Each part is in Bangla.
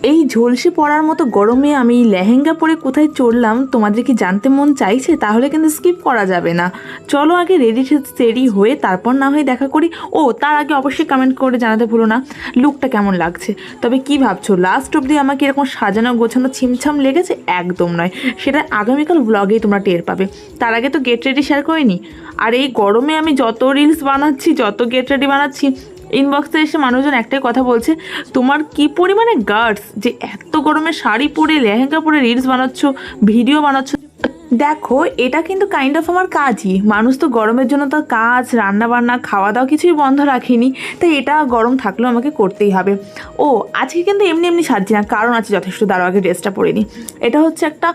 এই ঝলসে পড়ার মতো গরমে আমি লেহেঙ্গা পরে কোথায় চললাম তোমাদের কি জানতে মন চাইছে? তাহলে কিন্তু স্কিপ করা যাবে না। চলো আগে রেডি হয়ে তারপর না হয় দেখা করি। ও তার আগে অবশ্যই কমেন্ট করে জানাতে ভুলো না লুকটা কেমন লাগছে। তবে কি ভাবছো লাস্ট অবধি আমাকে এরকম সাজানো গোছানো ছিমছাম লেগেছে? একদম নয়, সেটা আগামীকাল ব্লগেই তোমরা টের পাবে। তার আগে তো গেট রেডি শেয়ার করিনি। আর এই গরমে আমি যত রিলস বানাচ্ছি, যত গেট রেডি বানাচ্ছি, ইনবক্সে এসে মানুষজন একটাই কথা বলছে, তোমার কি পরিমাণে গার্ডস যে এত গরমে শাড়ি পরে লেহেঙ্গা পরে রিলস বানাচ্ছ, ভিডিও বানাচ্ছ। দেখো এটা কিন্তু কাইন্ড অফ আমার কাজই। মানুষ তো গরমের জন্য তার কাজ, রান্না বান্না, খাওয়া দাওয়া কিছুই বন্ধ রাখেনি, তাই এটা গরম থাকলেও আমাকে করতেই হবে। ও আজকে কিন্তু এমনি এমনি সাজছি না, কারণ আছে যথেষ্ট। দাঁড়ো আগে ড্রেসটা পরে নিই। এটা হচ্ছে একটা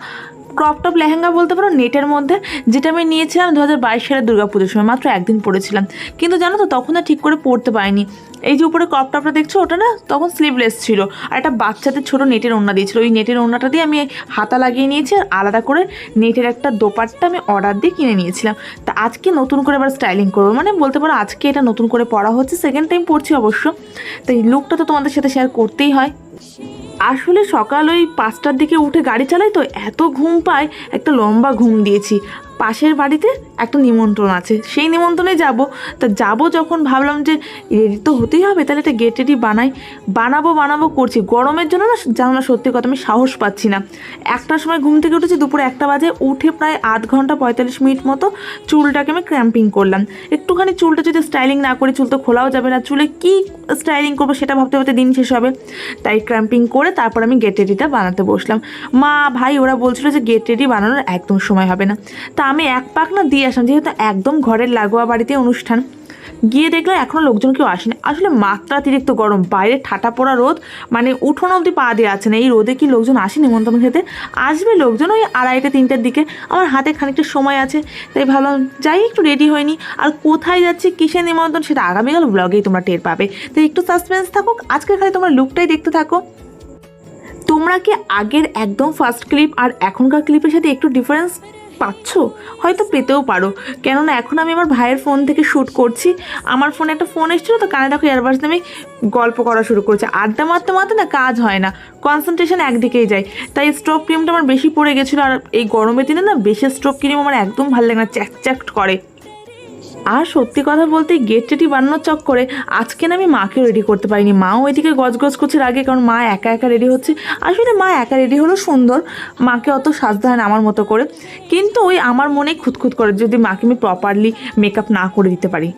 ক্রপ টপ লেহেঙ্গা বলতে পারো, নেটের মধ্যে, যেটা আমি নিয়েছিলাম 2022 সালের দুর্গাপুজোর সময়। মাত্র একদিন পরেছিলাম, কিন্তু জানো তো তখন আর ঠিক করে পরতে পারিনি। এই যে উপরে ক্রপ টপটা দেখছো, ওটা না তখন স্লিভলেস ছিল, আর একটা বাচ্চাদের ছোটো নেটের ওড়না দিয়েছিল। ওই নেটের ওড়নাটা দিয়ে আমি হাতা লাগিয়ে নিয়েছি, আর আলাদা করে নেটের একটা দোপাট্টা আমি অর্ডার দিয়ে কিনে নিয়েছিলাম। তা আজকে নতুন করে আবার স্টাইলিং করবো, মানে বলতে পারো আজকে এটা নতুন করে পরা হচ্ছে, সেকেন্ড টাইম পরছি অবশ্য। তাই লুকটা তো তোমাদের সাথে শেয়ার করতেই হয়। আসলে সকাল ওই 5টার দিকে উঠে গাড়ি চালাই তো এত ঘুম পায়, একটা লম্বা ঘুম দিয়েছি। পাশের বাড়িতে একটা নিমন্ত্রণ আছে, সেই নিমন্ত্রণে যাব। তা যাব যখন ভাবলাম যে রেডি তো হতেই হবে, তাহলে একটা গেট রেডি বানাবো করছি। গরমের জন্য না জানো না, সত্যি কথা আমি সাহস পাচ্ছি না। 1টার সময় ঘুম থেকে উঠেছি, দুপুরে 1টা বাজে। উঠে প্রায় আধ ঘন্টা 45 মিনিট মতো চুলটাকে আমি ক্র্যাম্পিং করলাম। একটুখানি চুলটা যদি স্টাইলিং না করি, চুল তো খোলাও যাবে না, চুলে কি স্টাইলিং করবো সেটা ভাবতে ভাবতে দিন শেষ হবে। তাই ক্র্যাম্পিং করে তারপর আমি গেট রেডিটা বানাতে বসলাম। মা ভাই ওরা বলছিল যে গেট রেডি বানানোর একদম সময় হবে না। তা আমি এক পাক না দিয়ে আসলাম, যেহেতু একদম ঘরের লাগোয়া বাড়িতে অনুষ্ঠান। গিয়ে দেখলাম এখনও লোকজন কেউ আসেনি। আসলে মাত্রাতিরিক্ত গরম, বাইরে ঠাটা পড়া রোদ, মানে উঠোন অবধি পা দিয়ে আছে না। এই রোদে কি লোকজন আসে নিমন্ত্রণ খেতে? আসবে লোকজন ওই 2:30-3টার দিকে। আমার হাতে খানিকটা সময় আছে, তাই ভাবলাম যাই একটু রেডি হয়নি। আর কোথায় যাচ্ছি, কিসের নিমন্ত্রণ, সেটা আগামীকাল ব্লগেই তোমরা টের পাবে। তাই একটু সাসপেন্স থাকুক, আজকে খালি তোমরা লুকটাই দেখতে থাকো। তোমরা কি আগের একদম ফার্স্ট ক্লিপ আর এখনকার ক্লিপের সাথে একটু ডিফারেন্স পাচ্ছ? হয়তো পেতেও পারো, কেননা এখন আমি আমার ভাইয়ের ফোন থেকে শ্যুট করছি। আমার ফোনে একটা ফোন এসেছিলো, তো কানে দেখো ইয়ারবাডস দিয়ে আমি গল্প করা শুরু করেছি। আড্ডা মারতে মারতে না কাজ হয় না, কনসেন্ট্রেশন একদিকেই যায়। তাই স্ট্রোব ক্রিমটা আমার বেশি পড়ে গেছিলো। আর এই গরমের দিনে না বেশি স্ট্রোব ক্রিম আমার একদম ভালো লাগে না, চ্যাক করে। আর সত্যি কথা বলতে গেট রেডি বানানোর চক্করে আজকে না আমি মাকে রেডি করতে পারিনি। মাও ওইদিকে গজগজ করছে আগে, কারণ মা একা একা রেডি হচ্ছে। আসলে মা একা রেডি হলো সুন্দর, মাকে অত সাজতে হয় না আমার মতো করে। কিন্তু ওই আমার মনে খুঁতখুত করে যদি মাকে আমি প্রপারলি মেকআপ না করে দিতে পারি।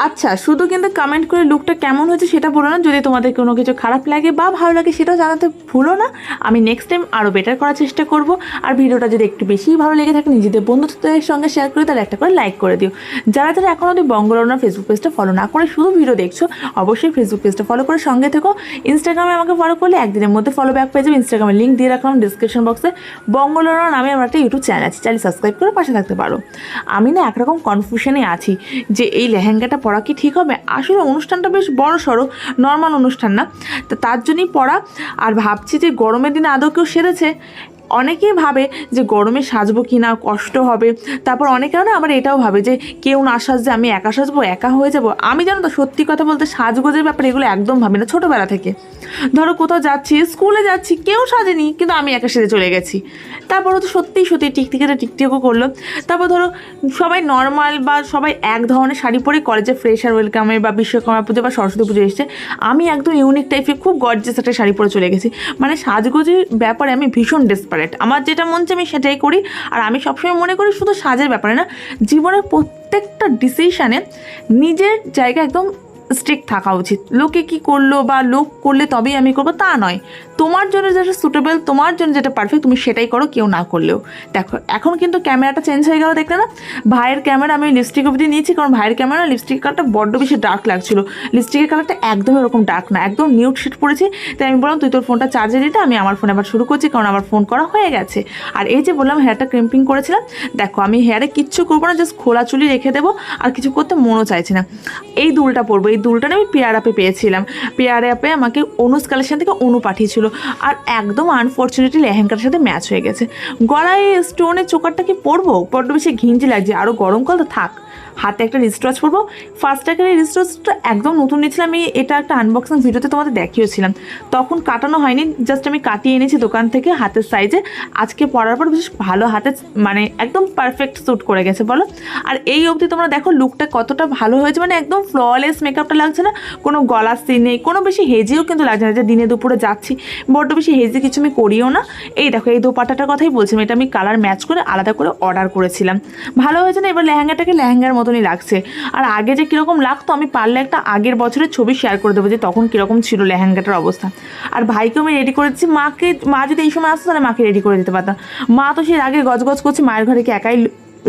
আচ্ছা শুধু কিন্তু কমেন্ট করে লুকটা কেমন হয়েছে সেটা বলো না। যদি তোমাদের কোনো কিছু খারাপ লাগে বা ভালো লাগে সেটাও জানাতে ভুলো না। আমি নেক্সট টাইম আরও বেটার করার চেষ্টা করব। আর ভিডিওটা যদি একটু বেশিই ভালো লেগে থাকে, নিজেদের বন্ধুত্বের সঙ্গে শেয়ার করে তাহলে একটা করে লাইক করে দিও। যারা যারা এখন অব্দি বঙ্গলরনার ফেসবুক পেজটা ফলো না করে শুধু ভিডিও দেখছো, অবশ্যই ফেসবুক পেজটা ফলো করে সঙ্গে থেকো। ইনস্টাগ্রামে আমাকে ফলো করলে একদিনের মধ্যে ফলো ব্যাক পেয়ে যাবে। ইনস্টাগ্রামের লিঙ্ক দিয়ে রাখলাম ডিসক্রিপশন বক্সে। বঙ্গলরনা নামে আমার একটা ইউটিউব চ্যানেল আছে, চাইলে সাবস্ক্রাইব করে পাশে থাকতে পারো। আমি না একরকম কনফিউশনে আছি যে এই লেহেঙ্গাটা পরা কি ঠিক হবে। আসলে অনুষ্ঠানটা বেশ বড় সড়ো, নর্মাল অনুষ্ঠান না, তো তার জন্যই পরা। আর ভাবছি যে গরমের দিনে আদৌ কেউ সেরেছে? অনেকেই ভাবে যে গরমে সাজবো কি না, কষ্ট হবে। তারপর অনেকেও না আবার এটাও ভাবে যে কেউ না সাজছে আমি একা সাজবো, একা হয়ে যাব। আমি জানো তো সত্যি কথা বলতে সাজগোজের ব্যাপারে এগুলো একদম ভাবি না ছোটোবেলা থেকে। ধরো কোথাও যাচ্ছি, স্কুলে যাচ্ছি, কেউ সাজেনি কিন্তু আমি একা সেজে চলে গেছি। তারপরও তো সত্যি টিকটিকও করলো। তারপর ধরো সবাই নর্মাল বা সবাই এক ধরনের শাড়ি পরে কলেজে ফ্রেশার ওয়েলকামে বা বিশ্বকর্মা পুজো বা সরস্বতী পুজো এসছে, আমি একদম ইউনিক টাইপের খুব গর্জিয়াস একটা শাড়ি পরে চলে গেছি। মানে সাজগোজের ব্যাপারে আমি ভীষণ ডেসপারেট। আমার যেটা মন চায় আমি সেটাই করি। আর আমি সবসময় মনে করি শুধু সাজের ব্যাপারে না, জীবনের প্রত্যেকটা ডিসিশানে নিজের জায়গা একদম স্ট্রিক্ট থাকা উচিত। লোকে কি করলো বা লোক করলে তবেই আমি করবো তা নয়। তোমার জন্য যেটা সুটেবল, তোমার জন্য যেটা পারফেক্ট, তুমি সেটাই করো, কেউ না করলেও। দেখো এখন কিন্তু ক্যামেরাটা চেঞ্জ হয়ে গেল, দেখলে না? ভাইয়ের ক্যামেরা আমি লিপস্টিক অবধি নিয়েছি, কারণ ভাইয়ের ক্যামেরা লিপস্টিকের কালারটা বড্ড বেশি ডার্ক লাগছিলো। লিপস্টিকের কালারটা একদমই ওরকম ডার্ক না, একদম নিউড শেড পড়েছি। তাই আমি বললাম তুই তোর ফোনটা চার্জে দিতে, আমি আমার ফোনে আবার শুরু করছি, কারণ আমার ফোন করা হয়ে গেছে। আর এই যে বললাম হেয়ারটা ক্রিম্পিং করেছিলাম, দেখো আমি হেয়ারে কিচ্ছু করবো না, জাস্ট খোলা চুলি রেখে দেবো। আর কিছু করতে মনও চাইছে না। এই দুলটা পরবো, এই দুলটা আমি পেয়ার আপে পেয়েছিলাম। পেয়ার আপে আমাকে অনুজ কালেকশন থেকে অনু পাঠিয়েছিল। আর একদম আনফর্চুনেটলি লেহেঙ্গার সাথে ম্যাচ হয়ে গেছে। গলায় স্টোনের চোকারটা কি পরবো, বড্ড বেশি ঘিঞ্জি লাগছে। আরও গরমকাল তো থাক, হাতে একটা রিস্ট ওয়াচ পরবো। ফার্স্ট টাকার এই রিস্ট ওয়াচটা একদম নতুন নিয়েছিলাম আমি, এটা একটা আনবক্সিং ভিডিওতে তোমাদের দেখিয়েছিলাম, তখন কাটানো হয়নি, জাস্ট আমি কাটিয়ে এনেছি দোকান থেকে হাতের সাইজে। আজকে পরার পর বেশ ভালো হাতে মানে একদম পারফেক্ট স্যুট করে গেছে বলো। আর এই অবধি তোমরা দেখো লুকটা কতটা ভালো হয়েছে, মানে একদম ফ্ললেস মেকআপটা লাগছে না, কোনো গলার সিন নেই, কোনো বেশি হেজিও কিন্তু লাগছে না, যে দিনে দুপুরে যাচ্ছি বড্ড বেশি হেজি কিছু আমি করিও না। এই দেখো এই দোপাট্টাটার কথাই বলছিলাম, এটা আমি কালার ম্যাচ করে আলাদা করে অর্ডার করেছিলাম, ভালো হয়েছে না? এবার লেহেঙ্গাটাকে লেহেঙ্গার মতনই লাগছে। আর আগে যে কীরকম লাগতো আমি পারলে একটা আগের বছরের ছবি শেয়ার করে দেবো যে তখন কীরকম ছিল লেহেঙ্গাটার অবস্থা। আর ভাইকেও আমি রেডি করে দিচ্ছি, মা যদি এই সময় আসতো তাহলে মাকে রেডি করে দিতে পারতাম, মা তো সেই আগে গজগজ করছে, মায়ের ঘরে কি একাই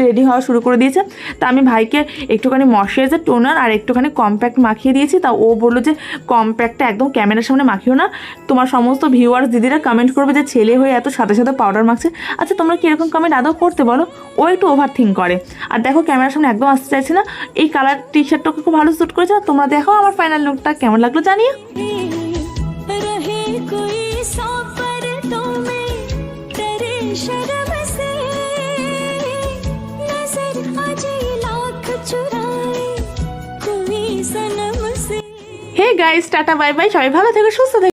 রেডি হওয়া শুরু করে দিয়েছে। তা আমি ভাইকে একটুখানি ময়শ্চারাইজার টোনার আর একটুখানি কম্প্যাক্ট মাখিয়ে দিয়েছি। তা ও বললো যে কম্প্যাক্টটা একদম ক্যামেরার সামনে মাখিও না, তোমার সমস্ত ভিউয়ার্স দিদিরা কমেন্ট করবে যে ছেলে হয়ে এত সাথে সাথে পাউডার মাখছে। আচ্ছা তোমরা কীরকম কমেন্ট আদৌ করতে বলো? ও একটু ওভার থিঙ্ক করে। আর দেখো ক্যামেরার সামনে একদম আসতে চাইছে না, এই কালার টি শার্টটাকে খুব ভালো স্যুট করেছে। তোমরা দেখো আমার ফাইনাল লুকটা কেমন লাগলো জানিও। Hey guys, tata bye bye, সবাই ভালো থেকো সুস্থ থেকো।